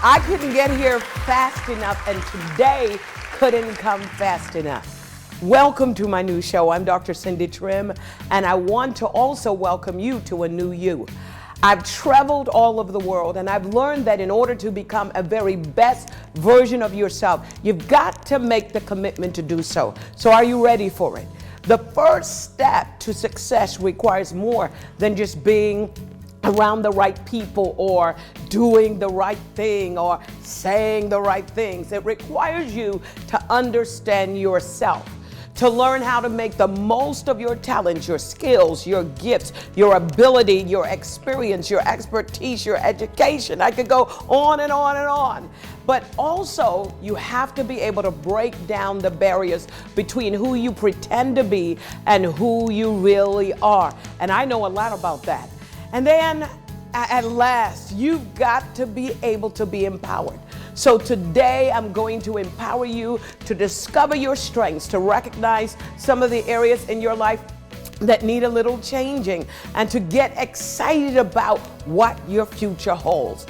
I couldn't get here fast enough, and today couldn't come fast enough. Welcome to my new show. I'm Dr. Cindy Trimm, and I want to also welcome you to a new you. I've traveled all over the world, and I've learned that in order to become a very best version of yourself, you've got to make the commitment to do so. So are you ready for it? The first step to success requires more than just being around the right people or doing the right thing or saying the right things. It requires you to understand yourself, to learn how to make the most of your talents, your skills, your gifts, your ability, your experience, your expertise, your education. I could go on and on and on. But also, you have to be able to break down the barriers between who you pretend to be and who you really are. And I know a lot about that. And then, at last, you've got to be able to be empowered. So today, I'm going to empower you to discover your strengths, to recognize some of the areas in your life that need a little changing, and to get excited about what your future holds.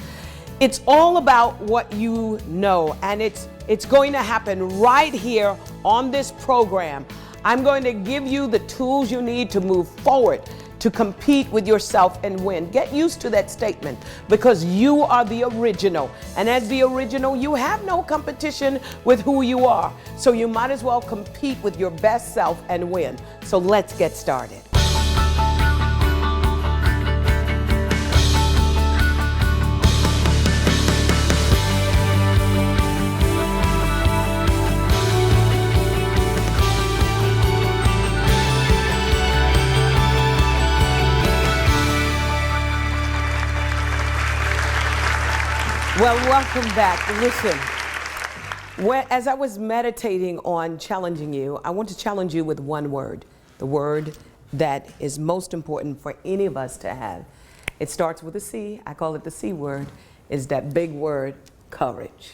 It's all about what you know, and it's going to happen right here on this program. I'm going to give you the tools you need to move forward, to compete with yourself and win. Get used to that statement, because you are the original. And as the original, you have no competition with who you are. So you might as well compete with your best self and win. So let's get started. Well, welcome back. Listen, as I was meditating on challenging you, I want to challenge you with one word, the word that is most important for any of us to have. It starts with a C. I call it the C word. Is that big word, courage.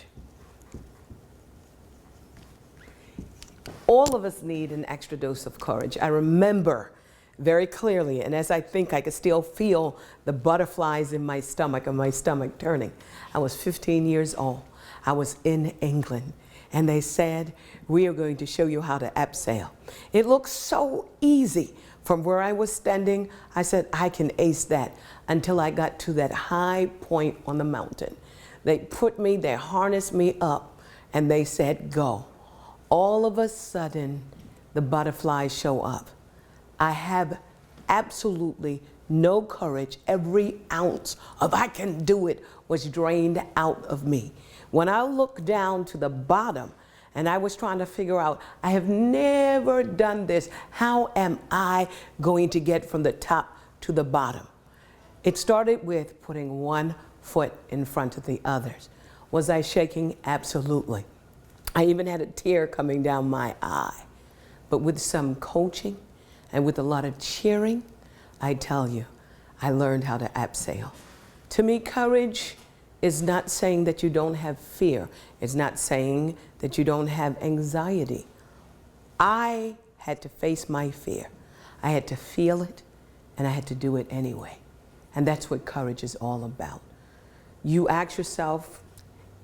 All of us need an extra dose of courage. I remember very clearly, and as I think I could still feel the butterflies in my stomach and my stomach turning. I was 15 years old. I was in England, and they said, we are going to show you how to abseil. It looked so easy. From where I was standing, I said, I can ace that, until I got to that high point on the mountain. They harnessed me up, and they said, go. All of a sudden, the butterflies show up. I have absolutely no courage. Every ounce of I can do it was drained out of me. When I looked down to the bottom and I was trying to figure out, I have never done this. How am I going to get from the top to the bottom? It started with putting one foot in front of the others. Was I shaking? Absolutely. I even had a tear coming down my eye. But with some coaching, and with a lot of cheering, I tell you, I learned how to abseil. To me, courage is not saying that you don't have fear. It's not saying that you don't have anxiety. I had to face my fear. I had to feel it, and I had to do it anyway. And that's what courage is all about. You ask yourself,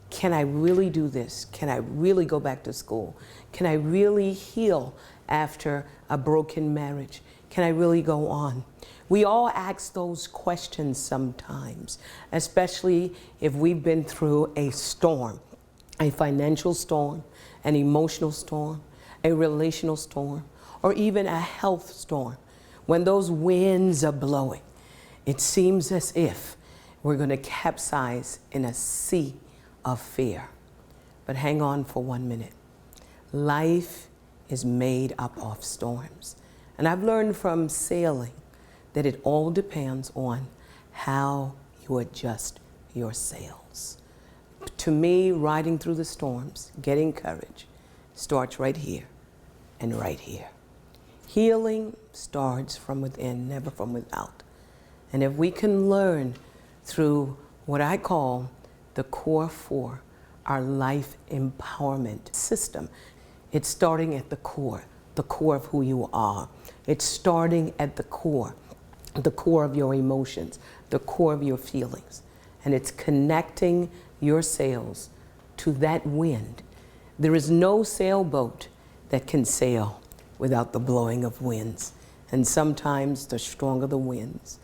can I really do this? Can I really go back to school? Can I really heal after a broken marriage? Can I really go on? We all ask those questions sometimes, especially if we've been through a storm, a financial storm, an emotional storm, a relational storm, or even a health storm. When those winds are blowing, it seems as if we're going to capsize in a sea of fear. But hang on for 1 minute. Life is made up of storms. And I've learned from sailing that it all depends on how you adjust your sails. To me, riding through the storms, getting courage, starts right here and right here. Healing starts from within, never from without. And if we can learn through what I call the core four, our life empowerment system, it's starting at the core of who you are. It's starting at the core of your emotions, the core of your feelings. And it's connecting your sails to that wind. There is no sailboat that can sail without the blowing of winds. And sometimes the stronger the winds,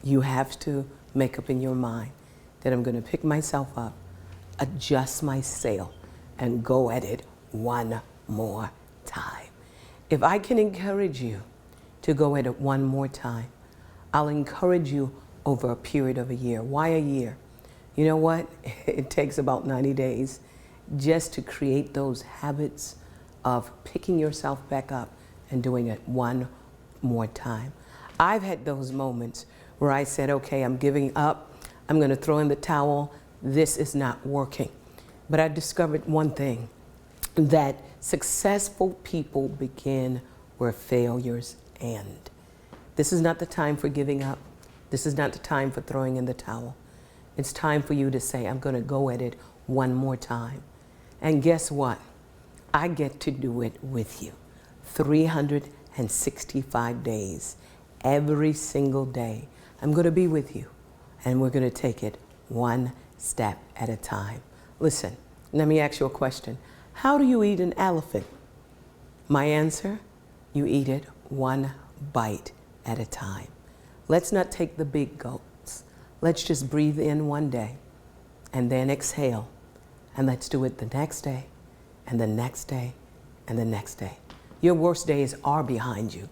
you have to make up in your mind that I'm going to pick myself up, adjust my sail, and go at it one more time. If I can encourage you to go at it one more time, I'll encourage you over a period of a year. Why a year? You know what? It takes about 90 days just to create those habits of picking yourself back up and doing it one more time. I've had those moments where I said, okay, I'm giving up. I'm going to throw in the towel. This is not working. But I discovered one thing, that successful people begin where failures end. This is not the time for giving up. This is not the time for throwing in the towel. It's time for you to say, I'm going to go at it one more time. And guess what? I get to do it with you. 365 days, every single day. I'm going to be with you, and we're going to take it one step at a time. Listen, let me ask you a question. How do you eat an elephant? My answer, you eat it one bite at a time. Let's not take the big gulps. Let's just breathe in one day and then exhale. And let's do it the next day and the next day and the next day. Your worst days are behind you.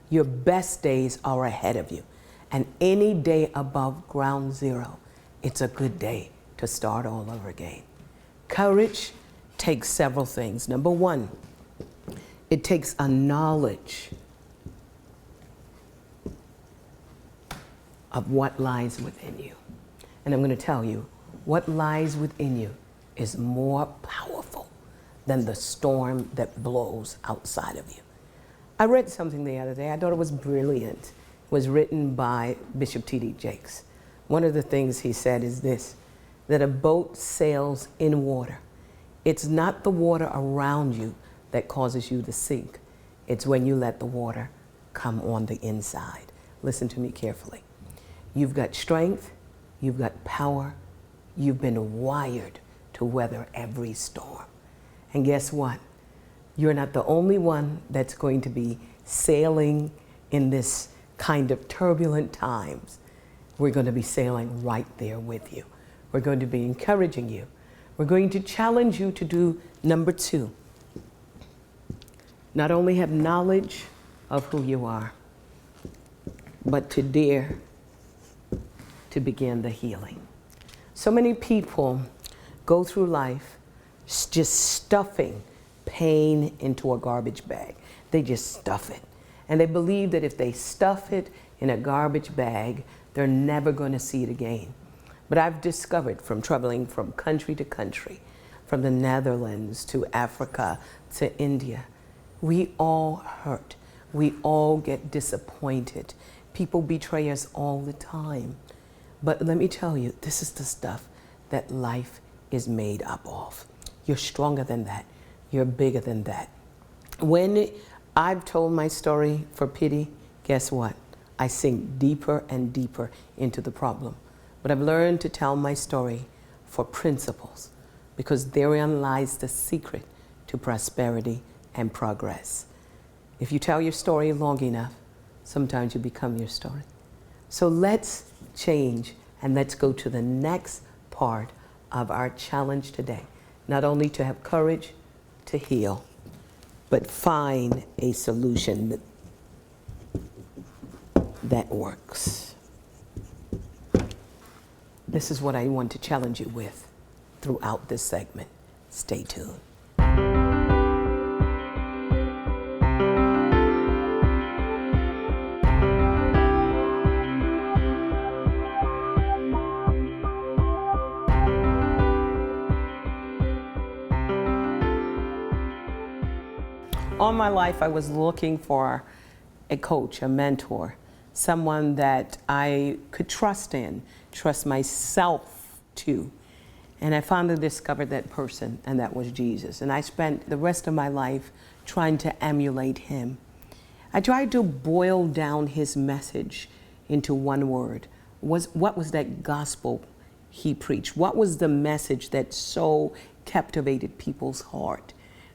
Your best days are ahead of you. And any day above ground zero, it's a good day to start all over again. Courage takes several things. Number one, it takes a knowledge of what lies within you. And I'm going to tell you, what lies within you is more powerful than the storm that blows outside of you. I read something the other day. I thought it was brilliant. It was written by Bishop T.D. Jakes. One of the things he said is this, that a boat sails in water. It's not the water around you that causes you to sink. It's when you let the water come on the inside. Listen to me carefully. You've got strength, you've got power, you've been wired to weather every storm. And guess what? You're not the only one that's going to be sailing in this kind of turbulent times. We're going to be sailing right there with you. We're going to be encouraging you. We're going to challenge you to do number two. Not only have knowledge of who you are, but to dare to begin the healing. So many people go through life just stuffing pain into a garbage bag. They just stuff it. And they believe that if they stuff it in a garbage bag, they're never going to see it again. But I've discovered from traveling from country to country, from the Netherlands to Africa to India, we all hurt. We all get disappointed. People betray us all the time. But let me tell you, this is the stuff that life is made up of. You're stronger than that. You're bigger than that. When I've told my story for pity, guess what? I sink deeper and deeper into the problem. But I've learned to tell my story for principles, because therein lies the secret to prosperity and progress. If you tell your story long enough, sometimes you become your story. So let's change and let's go to the next part of our challenge today. Not only to have courage to heal, but find a solution that works. This is what I want to challenge you with throughout this segment. Stay tuned. All my life, I was looking for a coach, a mentor, someone that I could trust in, trust myself to. And I finally discovered that person, and that was Jesus. And I spent the rest of my life trying to emulate him. I tried to boil down his message into one word. What was that gospel he preached? What was the message that so captivated people's heart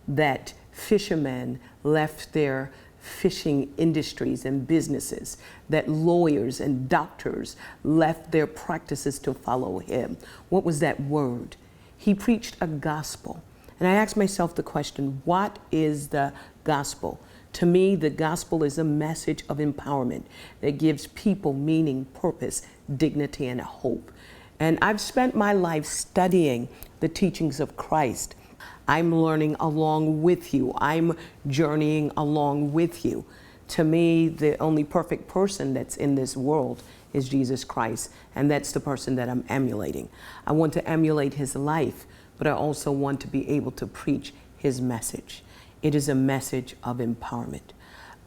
that fishermen left their fishing industries and businesses, that lawyers and doctors left their practices to follow him? What was that word? He preached a gospel. And I asked myself the question, what is the gospel? To me, the gospel is a message of empowerment that gives people meaning, purpose, dignity, and hope. And I've spent my life studying the teachings of Christ. I'm learning along with you. I'm journeying along with you. To me, the only perfect person that's in this world is Jesus Christ, and that's the person that I'm emulating. I want to emulate his life, but I also want to be able to preach his message. It is a message of empowerment.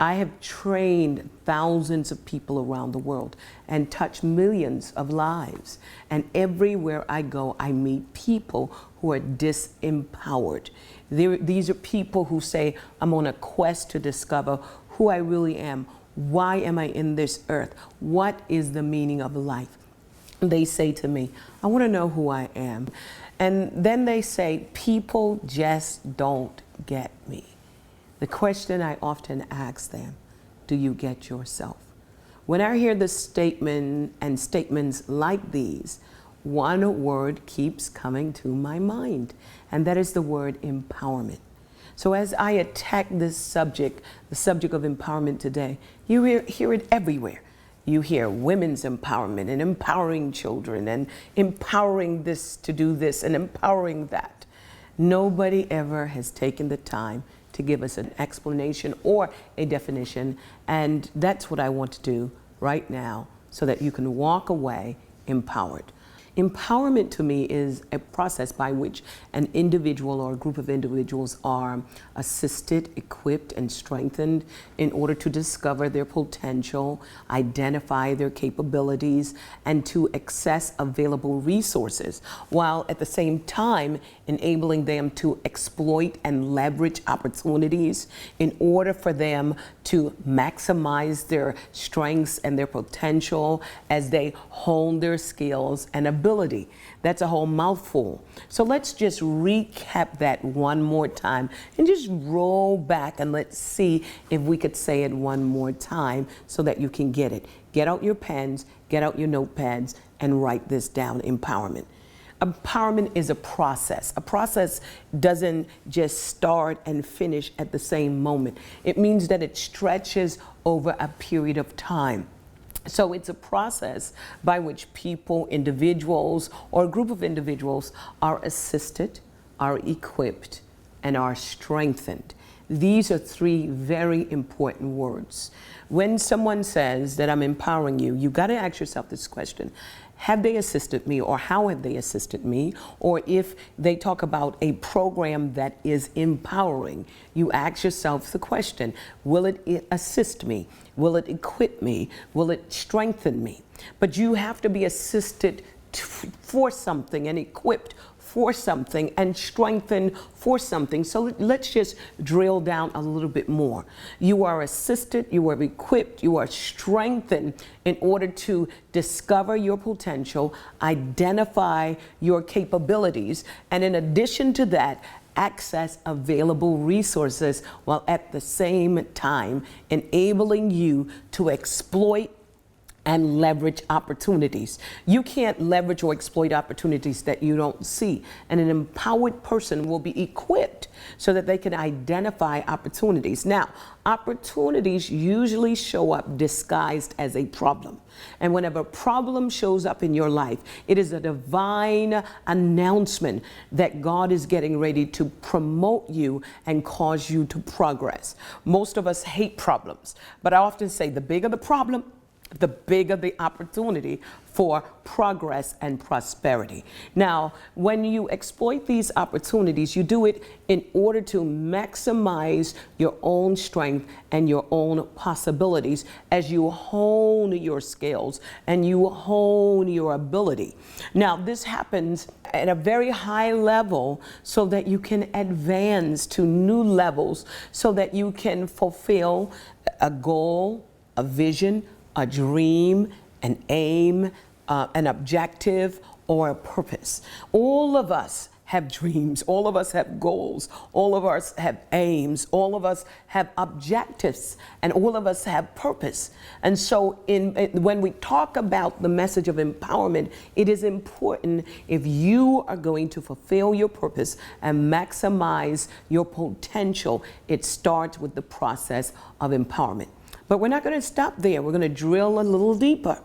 I have trained thousands of people around the world and touched millions of lives. And everywhere I go, I meet people who are disempowered. These are people who say, I'm on a quest to discover who I really am. Why am I in this earth? What is the meaning of life? They say to me, I want to know who I am. And then they say, people just don't get me. The question I often ask them, do you get yourself? When I hear the statement and statements like these, one word keeps coming to my mind, and that is the word empowerment. So as I attack this subject, the subject of empowerment today, you hear it everywhere. You hear women's empowerment and empowering children and empowering this to do this and empowering that. Nobody ever has taken the time to give us an explanation or a definition, and that's what I want to do right now so that you can walk away empowered. Empowerment to me is a process by which an individual or a group of individuals are assisted, equipped, and strengthened in order to discover their potential, identify their capabilities, and to access available resources, while at the same time enabling them to exploit and leverage opportunities in order for them to maximize their strengths and their potential as they hone their skills and ability. That's a whole mouthful. So let's just recap that one more time and just roll back and let's see if we could say it one more time so that you can get it. Get out your pens, get out your notepads, and write this down, empowerment. Empowerment is a process. A process doesn't just start and finish at the same moment. It means that it stretches over a period of time. So it's a process by which people, individuals, or a group of individuals are assisted, are equipped, and are strengthened. These are three very important words. When someone says that I'm empowering you, you've got to ask yourself this question. Have they assisted me, or how have they assisted me? Or if they talk about a program that is empowering, you ask yourself the question, will it assist me? Will it equip me? Will it strengthen me? But you have to be assisted for something and equipped for something and strengthened for something. So let's just drill down a little bit more. You are assisted, you are equipped, you are strengthened in order to discover your potential, identify your capabilities, and in addition to that, access available resources while at the same time enabling you to exploit and leverage opportunities. You can't leverage or exploit opportunities that you don't see. And an empowered person will be equipped so that they can identify opportunities. Now, opportunities usually show up disguised as a problem. And whenever a problem shows up in your life, it is a divine announcement that God is getting ready to promote you and cause you to progress. Most of us hate problems, but I often say the bigger the problem, the bigger the opportunity for progress and prosperity. Now, when you exploit these opportunities, you do it in order to maximize your own strength and your own possibilities as you hone your skills and you hone your ability. Now, this happens at a very high level so that you can advance to new levels, so that you can fulfill a goal, a vision, a dream, an aim, an objective, or a purpose. All of us have dreams, all of us have goals, all of us have aims, all of us have objectives, and all of us have purpose. And so when we talk about the message of empowerment, it is important, if you are going to fulfill your purpose and maximize your potential, it starts with the process of empowerment. But we're not going to stop there. We're going to drill a little deeper.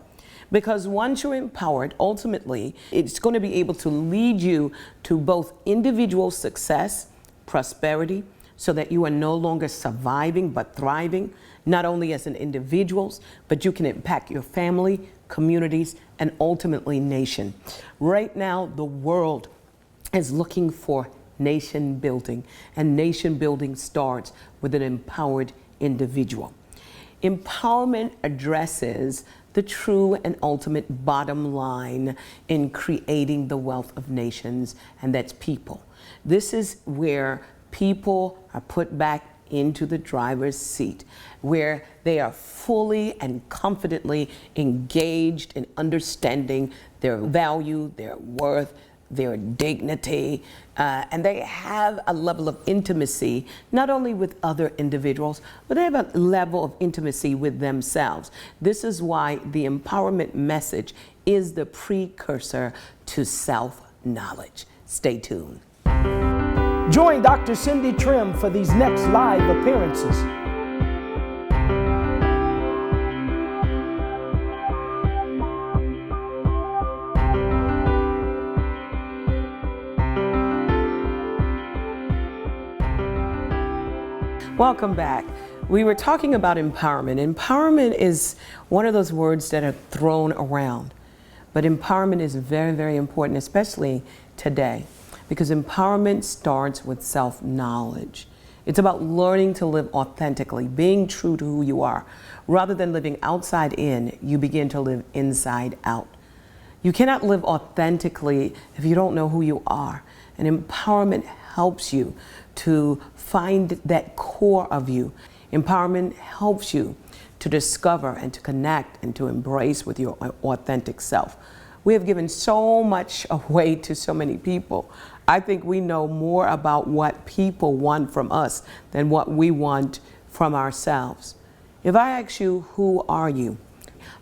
Because once you're empowered, ultimately, it's going to be able to lead you to both individual success, prosperity, so that you are no longer surviving but thriving, not only as an individual, but you can impact your family, communities, and ultimately nation. Right now, the world is looking for nation building, and nation building starts with an empowered individual. Empowerment addresses the true and ultimate bottom line in creating the wealth of nations, and that's people. This is where people are put back into the driver's seat, where they are fully and confidently engaged in understanding their value, their worth, their dignity, and they have a level of intimacy, not only with other individuals, but they have a level of intimacy with themselves. This is why the empowerment message is the precursor to self-knowledge. Stay tuned. Join Dr. Cindy Trimm for these next live appearances. Welcome back. We were talking about empowerment. Empowerment is one of those words that are thrown around, but empowerment is very, very important, especially today, because empowerment starts with self-knowledge. It's about learning to live authentically, being true to who you are. Rather than living outside in, you begin to live inside out. You cannot live authentically if you don't know who you are. And empowerment helps you to find that core of you. Empowerment helps you to discover and to connect and to embrace with your authentic self. We have given so much away to so many people. I think we know more about what people want from us than what we want from ourselves. If I ask you, who are you?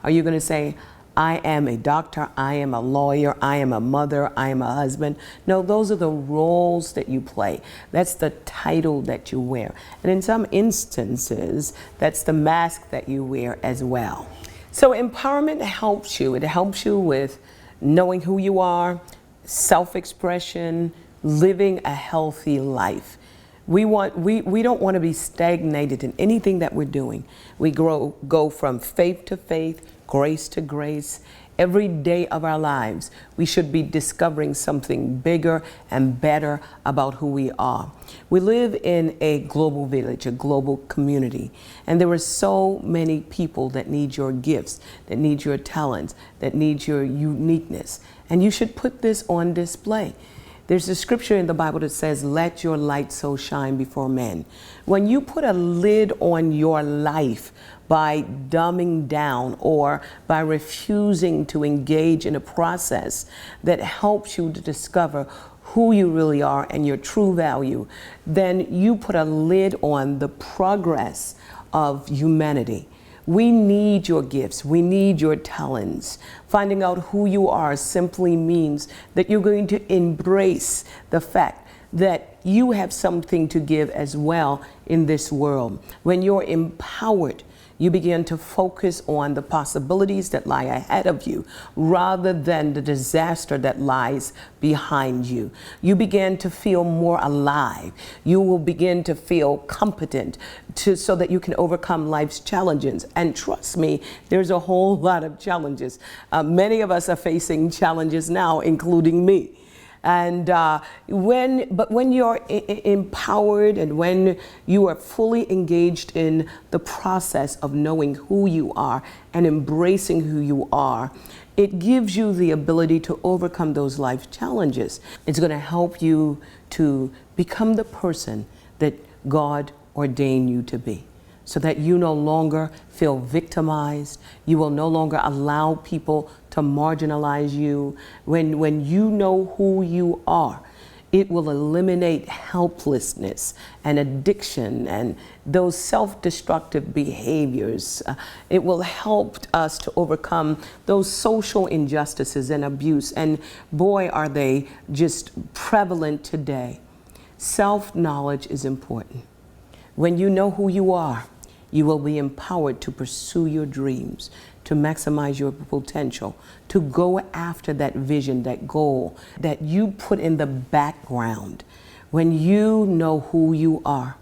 Are you going to say, I am a doctor, I am a lawyer, I am a mother, I am a husband? No, those are the roles that you play. That's the title that you wear. And in some instances, that's the mask that you wear as well. So empowerment helps you. It helps you with knowing who you are, self-expression, living a healthy life. We don't want to be stagnated in anything that we're doing. We go from faith to faith, grace to grace. Every day of our lives, we should be discovering something bigger and better about who we are. We live in a global village, a global community, and there are so many people that need your gifts, that need your talents, that need your uniqueness, and you should put this on display. There's a scripture in the Bible that says, let your light so shine before men. When you put a lid on your life by dumbing down or by refusing to engage in a process that helps you to discover who you really are and your true value, then you put a lid on the progress of humanity. We need your gifts. We need your talents. Finding out who you are simply means that you're going to embrace the fact that you have something to give as well in this world. When you're empowered, you begin to focus on the possibilities that lie ahead of you rather than the disaster that lies behind you. You begin to feel more alive. You will begin to feel competent so that you can overcome life's challenges. And trust me, there's a whole lot of challenges. Many of us are facing challenges now, including me. And when you're empowered and when you are fully engaged in the process of knowing who you are and embracing who you are, it gives you the ability to overcome those life challenges. It's going to help you to become the person that God ordained you to be, so that you no longer feel victimized. You will no longer allow people to marginalize you. When you know who you are, it will eliminate helplessness and addiction and those self-destructive behaviors. It will help us to overcome those social injustices and abuse. And boy, are they just prevalent today. Self-knowledge is important. When you know who you are, you will be empowered to pursue your dreams, to maximize your potential, to go after that vision, that goal that you put in the background. When you know who you are,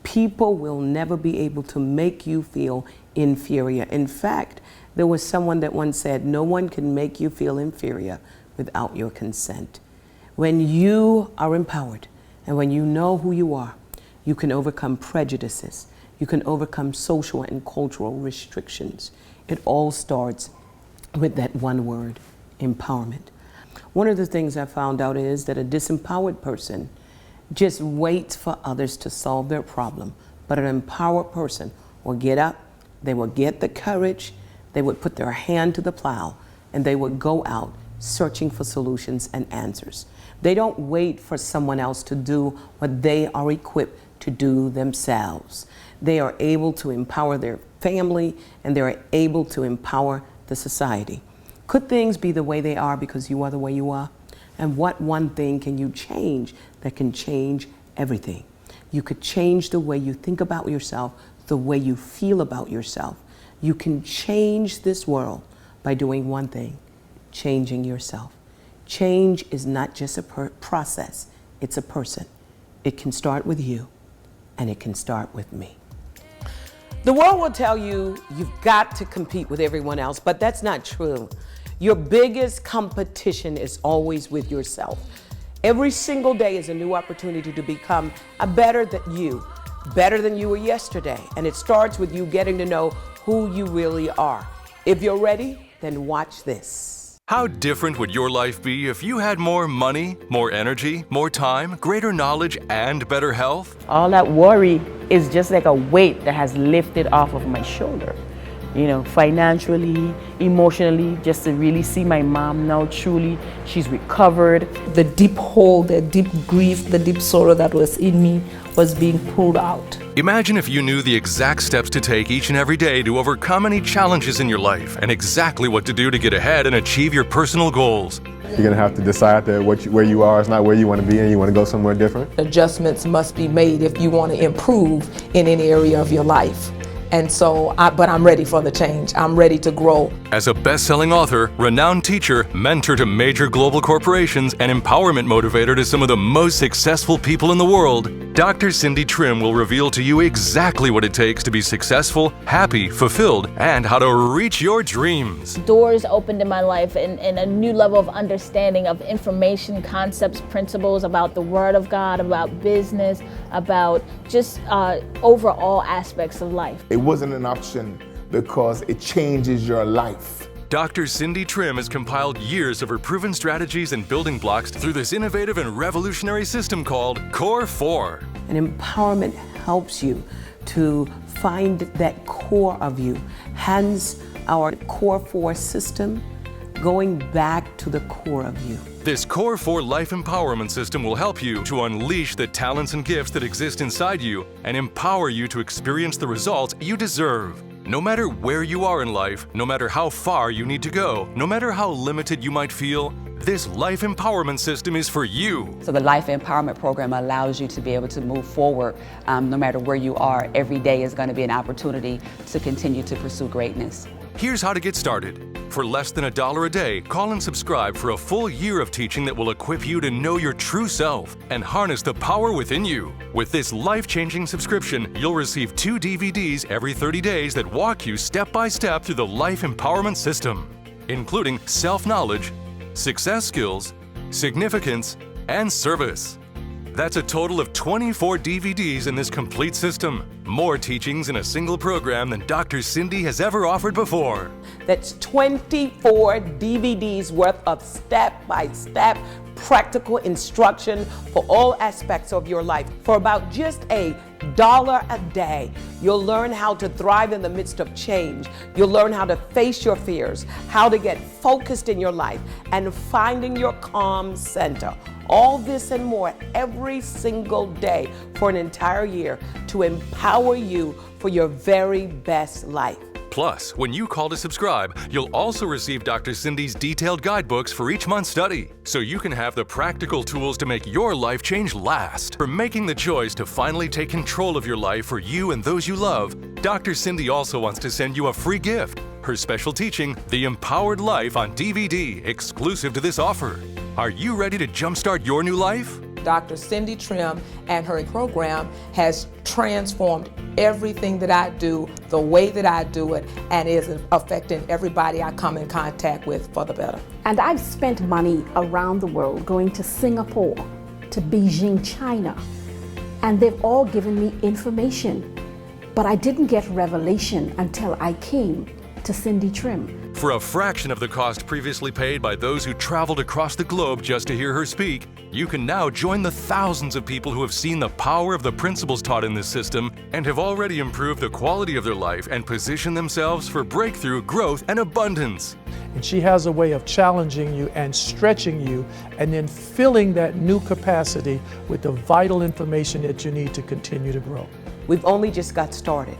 people will never be able to make you feel inferior. In fact, there was someone that once said, no one can make you feel inferior without your consent. When you are empowered and when you know who you are, you can overcome prejudices. You can overcome social and cultural restrictions. It all starts with that one word, empowerment. One of the things I found out is that a disempowered person just waits for others to solve their problem. But an empowered person will get up, they will get the courage, they would put their hand to the plow, and they would go out searching for solutions and answers. They don't wait for someone else to do what they are equipped to do themselves. They are able to empower their family, and they're able to empower the society. Could things be the way they are because you are the way you are? And what one thing can you change that can change everything? You could change the way you think about yourself, the way you feel about yourself. You can change this world by doing one thing, changing yourself. Change is not just a process, it's a person. It can start with you, and it can start with me. The world will tell you you've got to compete with everyone else, but that's not true. Your biggest competition is always with yourself. Every single day is a new opportunity to become better than you were yesterday. And it starts with you getting to know who you really are. If you're ready, then watch this. How different would your life be if you had more money, more energy, more time, greater knowledge, and better health? All that worry is just like a weight that has lifted off of my shoulder. You know, financially, emotionally, just to really see my mom now truly, she's recovered. The deep hole, the deep grief, the deep sorrow that was in me was being pulled out. Imagine if you knew the exact steps to take each and every day to overcome any challenges in your life and exactly what to do to get ahead and achieve your personal goals. You're going to have to decide that where you are is not where you want to be and you want to go somewhere different. Adjustments must be made if you want to improve in any area of your life. And so, but I'm ready for the change. I'm ready to grow. As a best-selling author, renowned teacher, mentor to major global corporations, and empowerment motivator to some of the most successful people in the world, Dr. Cindy Trimm will reveal to you exactly what it takes to be successful, happy, fulfilled, and how to reach your dreams. Doors opened in my life and a new level of understanding of information, concepts, principles about the Word of God, about business, about just overall aspects of life. It wasn't an option because it changes your life. Dr. Cindy Trimm has compiled years of her proven strategies and building blocks through this innovative and revolutionary system called Core 4. And empowerment helps you to find that core of you. Hence our Core 4 system, going back to the core of you. This Core 4 Life Empowerment System will help you to unleash the talents and gifts that exist inside you and empower you to experience the results you deserve. No matter where you are in life, no matter how far you need to go, no matter how limited you might feel, this Life Empowerment System is for you. So the Life Empowerment Program allows you to be able to move forward no matter where you are. Every day is going to be an opportunity to continue to pursue greatness. Here's how to get started. For less than $1 a day, call and subscribe for a full year of teaching that will equip you to know your true self and harness the power within you. With this life-changing subscription, you'll receive 2 DVDs every 30 days that walk you step by step through the Life Empowerment System, including Self-Knowledge, Success Skills, Significance, and Service. That's a total of 24 DVDs in this complete system. More teachings in a single program than Dr. Cindy has ever offered before. That's 24 DVDs worth of step-by-step practical instruction for all aspects of your life for about just a $1 a day. You'll learn how to thrive in the midst of change. You'll learn how to face your fears, how to get focused in your life, and finding your calm center. All this and more every single day for an entire year to empower you for your very best life. Plus, when you call to subscribe, you'll also receive Dr. Cindy's detailed guidebooks for each month's study, so you can have the practical tools to make your life change last. For making the choice to finally take control of your life for you and those you love, Dr. Cindy also wants to send you a free gift, her special teaching, The Empowered Life on DVD, exclusive to this offer. Are you ready to jumpstart your new life? Dr. Cindy Trimm and her program has transformed everything that I do, the way that I do it, and is affecting everybody I come in contact with for the better. And I've spent money around the world, going to Singapore, to Beijing, China, and they've all given me information. But I didn't get revelation until I came to Cindy Trimm. For a fraction of the cost previously paid by those who traveled across the globe just to hear her speak, you can now join the thousands of people who have seen the power of the principles taught in this system and have already improved the quality of their life and positioned themselves for breakthrough, growth, and abundance. And she has a way of challenging you and stretching you and then filling that new capacity with the vital information that you need to continue to grow. We've only just got started,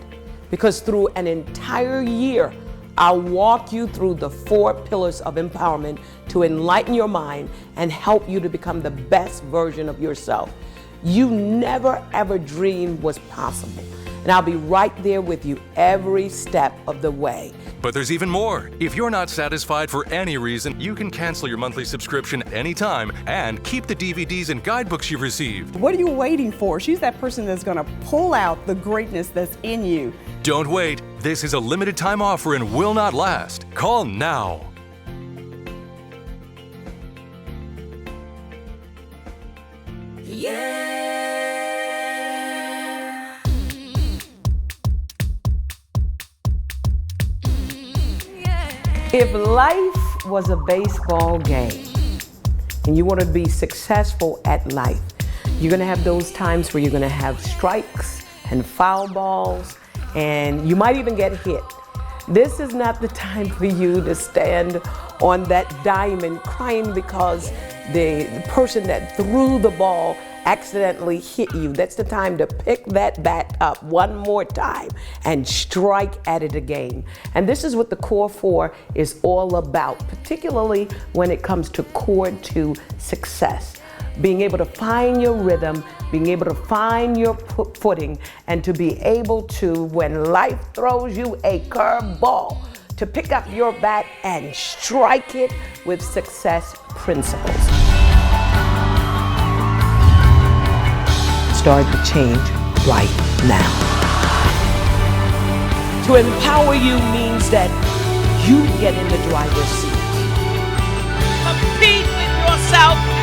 because through an entire year, I'll walk you through the 4 pillars of empowerment to enlighten your mind and help you to become the best version of yourself you never ever dreamed was possible. And I'll be right there with you every step of the way. But there's even more. If you're not satisfied for any reason, you can cancel your monthly subscription anytime and keep the DVDs and guidebooks you've received. What are you waiting for? She's that person that's going to pull out the greatness that's in you. Don't wait. This is a limited time offer and will not last. Call now. If life was a baseball game and you want to be successful at life, you're going to have those times where you're going to have strikes and foul balls, and you might even get hit. This is not the time for you to stand on that diamond crying because the person that threw the ball accidentally hit you. That's the time to pick that bat up one more time and strike at it again. And this is what the Core 4 is all about, particularly when it comes to core to success. Being able to find your rhythm, being able to find your footing, and to be able to, when life throws you a curveball, to pick up your bat and strike it with success principles. Start the change right now. To empower you means that you get in the driver's seat. Compete with yourself.